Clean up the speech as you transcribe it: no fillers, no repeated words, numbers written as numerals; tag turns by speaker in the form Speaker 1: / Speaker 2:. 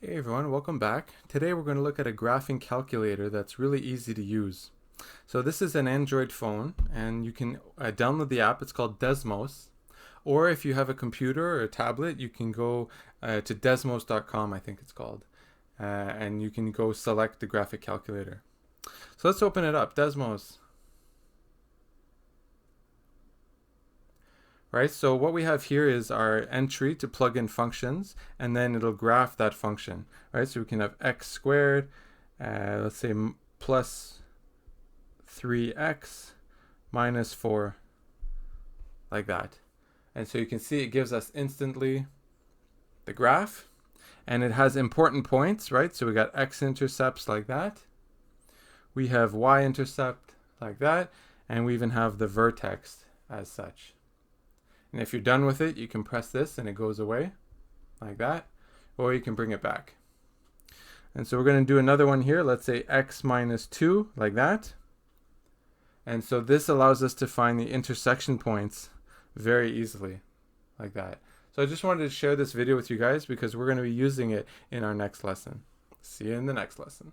Speaker 1: Hey everyone, welcome back. Today we're going to look at a graphing calculator that's really easy to use. So this is an Android phone and you can download the app. It's called Desmos. Or if you have a computer or a tablet, you can go to desmos.com, I think it's called. And you can go select the graphic calculator. So let's open it up, Desmos. Right, so what we have here is our entry to plug in functions, and then it'll graph that function. Right, so we can have x squared, let's say plus 3x minus 4, like that. And so you can see it gives us instantly the graph, and it has important points, right? So we got x-intercepts like that. We have y-intercept like that, and we even have the vertex as such. And if you're done with it, you can press this and it goes away like that, or you can bring it back. And so we're going to do another one here. Let's say x minus 2 like that. And so this allows us to find the intersection points very easily like that. So I just wanted to share this video with you guys because we're going to be using it in our next lesson. See you in the next lesson.